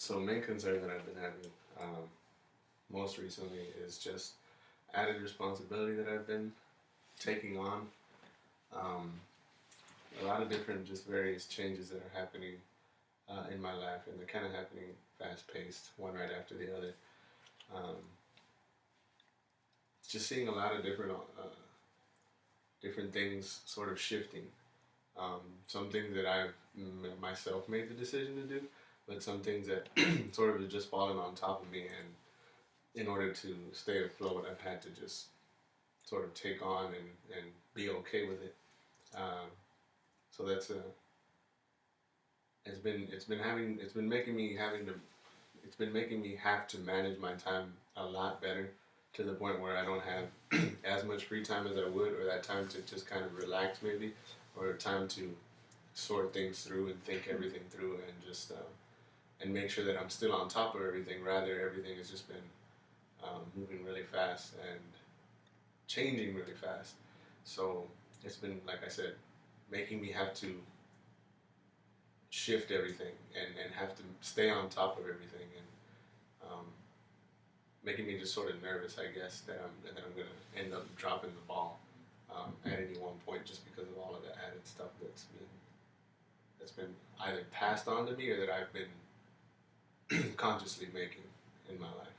So main concern that I've been having most recently is just added responsibility that I've been taking on. Um, a lot of different, just various changes that are happening in my life, and they're kind of happening fast paced, one right after the other. Um, just seeing a lot of different things sort of shifting. Some things that I've myself made the decision to do, but some things that sort of have just fallen on top of me, and in order to stay afloat, I've had to just sort of take on and be okay with it. Um, so that's a it's been making me having to it's been making me have to manage my time a lot better, to the point where I don't have as much free time as I would, or that time to just kind of relax maybe, or time to sort things through and think everything through, and just and make sure that I'm still on top of everything. Rather, everything has just been moving really fast and changing really fast. So it's been, like I said, making me have to shift everything, and have to stay on top of everything, and um, making me just sort of nervous, I guess, that I'm gonna end up dropping the ball at any one point, just because of all of the added stuff that's been either passed on to me, or that I've been consciously making in my life.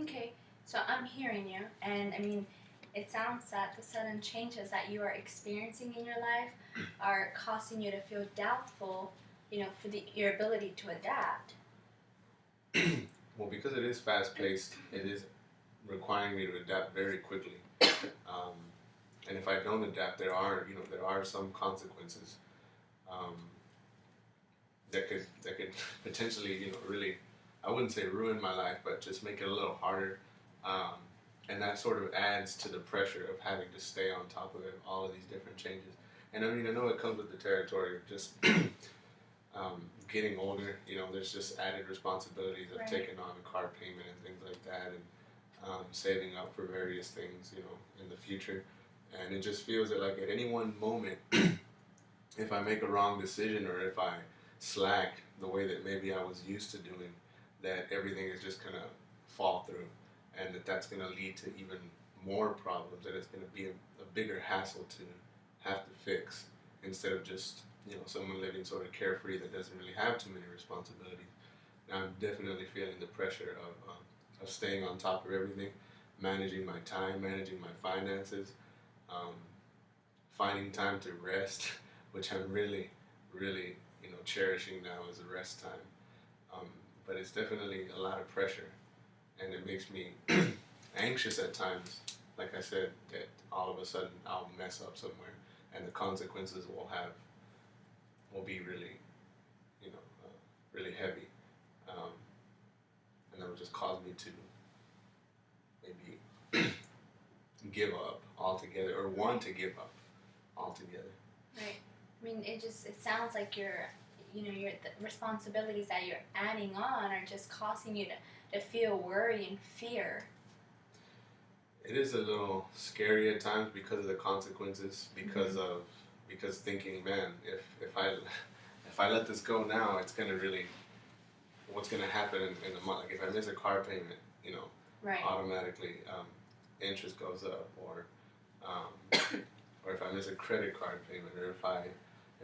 Okay, so I'm hearing you, and I mean, it sounds that the sudden changes that you are experiencing in your life are causing you to feel doubtful, for your ability to adapt. Well, because it is fast paced, it is requiring me to adapt very quickly. Um, and if I don't adapt, there are some consequences um, that could potentially, really, I wouldn't say ruin my life, but just make it a little harder. Um, and that sort of adds to the pressure of having to stay on top of it, all of these different changes. And I mean, I know it comes with the territory of just getting older. There's just added responsibilities of Right. taking on a car payment and things like that, and saving up for various things, in the future. And it just feels that, like, at any one moment, if I make a wrong decision, or if I slack the way that maybe I was used to doing, that everything is just gonna fall through, and that's gonna lead to even more problems. That it's gonna be a bigger hassle to have to fix, instead of just someone living sort of carefree that doesn't really have too many responsibilities. Now I'm definitely feeling the pressure of staying on top of everything, managing my time, managing my finances, um, finding time to rest, which I'm really, really, cherishing now as a rest time. Um, but it's definitely a lot of pressure, and it makes me anxious at times. Like I said, that all of a sudden I'll mess up somewhere, and the consequences will be really, really heavy, um, and that will just cause me to maybe give up altogether, or want to give up altogether. Right. I mean, it sounds like the responsibilities that you're adding on are just causing you to feel worry and fear. It is a little scary at times because of the consequences, because thinking, man, if I let this go now, it's gonna really, what's gonna happen in a month? Like, if I miss a car payment, Right. automatically interest goes up, um, or if I miss a credit card payment, or if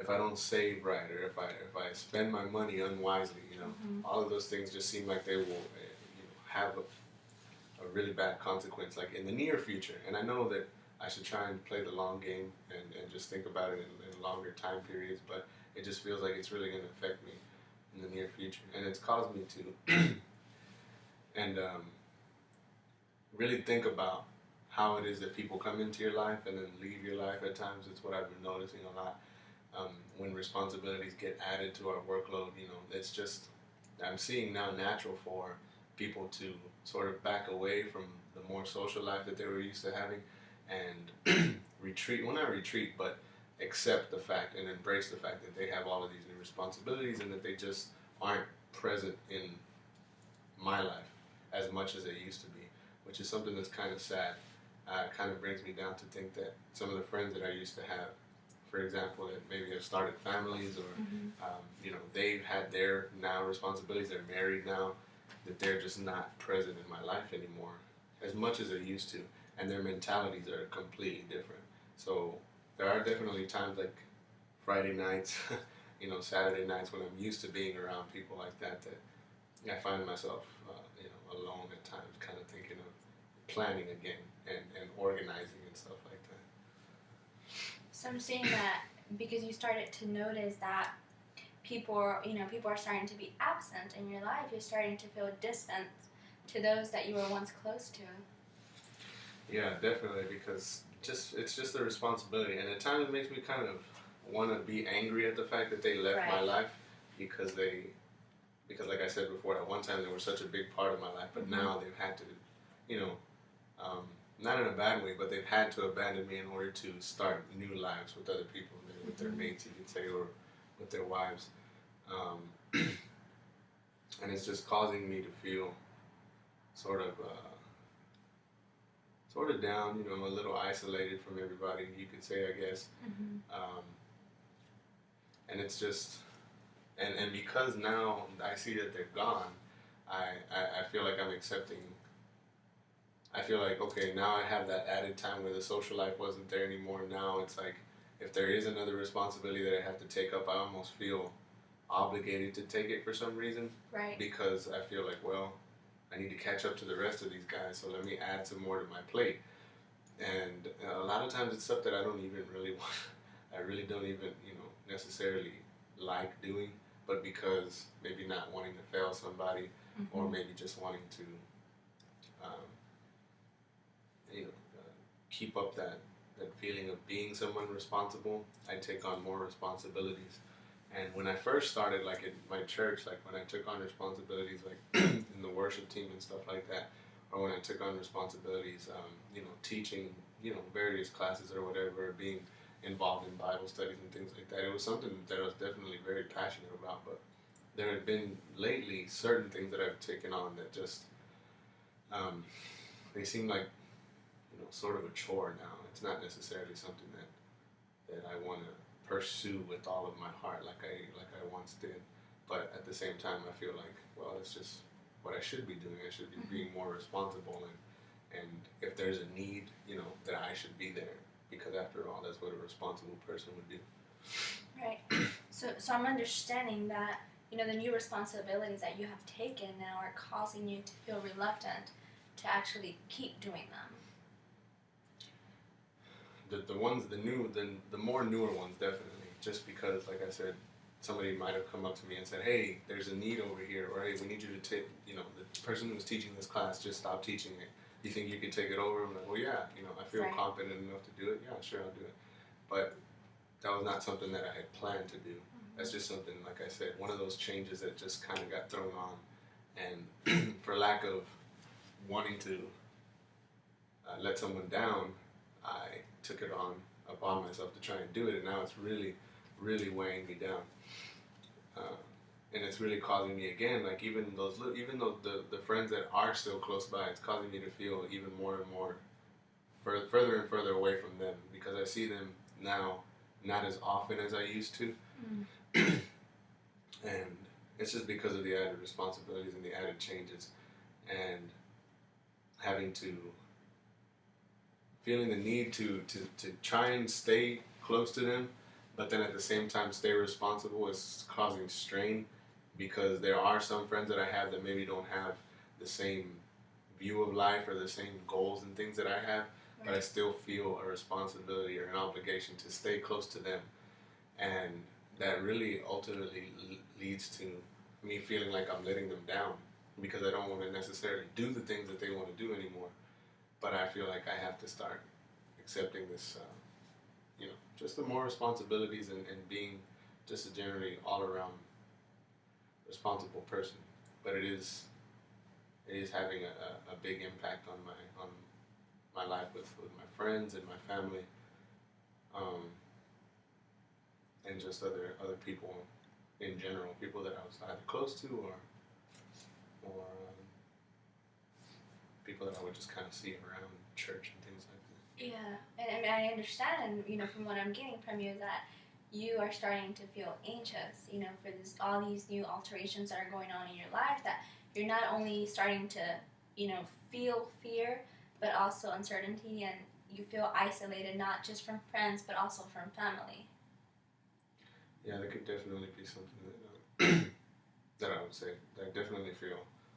I don't save right, or if I spend my money unwisely, all of those things just seem like they will have a really bad consequence, like in the near future. And I know that I should try and play the long game, and just think about it in longer time periods, but it just feels like it's really going to affect me in the near future, and it's caused me to and really think about how it is that people come into your life and then leave your life at times. It's what I've been noticing a lot. When responsibilities get added to our workload, it's just, I'm seeing now, natural for people to sort of back away from the more social life that they were used to having, and retreat, well, not retreat, but accept the fact and embrace the fact that they have all of these new responsibilities, and that they just aren't present in my life as much as they used to be, which is something that's kind of sad. It kind of brings me down to think that some of the friends that I used to have for example, that maybe have started families or Mm-hmm. they've had their now responsibilities. They're married now. That they're just not present in my life anymore as much as they used to, and their mentalities are completely different. So there are definitely times like Friday nights, Saturday nights when I'm used to being around people like that, that I find myself, alone at times, kind of thinking of planning again and organizing and stuff like that. So I'm saying that because you started to notice that people are starting to be absent in your life, you're starting to feel distant to those that you were once close to. Yeah, definitely, because it's just a responsibility, and at times it makes me kind of want to be angry at the fact that they left my Right. life because like I said before, at one time they were such a big part of my life, but Mhm. now they've had to, you know, not in a bad way, but they've had to abandon me in order to start new lives with other people, maybe with their Mhm. mates, you could say, or with their wives, um, and it's just causing me to feel sort of. Sort of down, a little isolated from everybody, you could say, I guess. Mm-hmm. Um, and it's just, and because now I see that they're gone, I feel like I'm accepting. I feel like, okay, now I have that added time where the social life wasn't there anymore. Now it's like, if there is another responsibility that I have to take up, I almost feel obligated to take it for some reason. Right. Because I feel like, well, I need to catch up to the rest of these guys, so let me add some more to my plate. And a lot of times it's stuff that I don't even really want. I really don't even, necessarily like doing, but because maybe not wanting to fail somebody, Mm-hmm. or maybe just wanting to, um, keep up that feeling of being someone responsible, I take on more responsibilities. And when I first started, like in my church, like when I took on responsibilities, like in the worship team and stuff like that, or when I took on responsibilities, teaching, various classes or whatever, being involved in Bible studies and things like that, it was something that I was definitely very passionate about. But there have been lately certain things that I've taken on that just, they seem like, sort of a chore now. It's not necessarily something that I want to pursue with all of my heart like I once did. But at the same time, I feel like, well, it's just what I should be doing. I should be being more responsible, and if there's a need, that I should be there, because after all, that's what a responsible person would do. Right. So I'm understanding that the new responsibilities that you have taken now are causing you to feel reluctant to actually keep doing them. The more newer ones, definitely, just because, like I said, somebody might have come up to me and said, hey, there's a need over here, or hey, we need you to take, the person who was teaching this class just stopped teaching it. You think you could take it over? I'm like, well, yeah, I feel Right. confident enough to do it. Yeah, sure, I'll do it. But that was not something that I had planned to do. That's just something, like I said, one of those changes that just kind of got thrown on, and for lack of wanting to let someone down, I took it on upon myself to try and do it, and now it's really, really weighing me down, and it's really causing me again, like even though the friends that are still close by, it's causing me to feel even more and more further and further away from them, because I see them now not as often as I used to, and it's just because of the added responsibilities and the added changes, and having to feeling the need to try and stay close to them, but then at the same time stay responsible is causing strain, because there are some friends that I have that maybe don't have the same view of life or the same goals and things that I have, but I still feel a responsibility or an obligation to stay close to them, and that really ultimately leads to me feeling like I'm letting them down, because I don't want to necessarily do the things that they want to do anymore. But I feel like I have to start accepting this, just the more responsibilities, and being just a generally all around responsible person. But it is having a big impact on my life with my friends and my family, and just other people in general, people that I was either close to, or people that I would just kind of see around church and things like that. Yeah, and I mean, I understand, from what I'm getting from you, that you are starting to feel anxious, for all these new alterations that are going on in your life, that you're not only starting to, feel fear, but also uncertainty, and you feel isolated, not just from friends, but also from family. Yeah, that could definitely be something that that I would say that I definitely feel.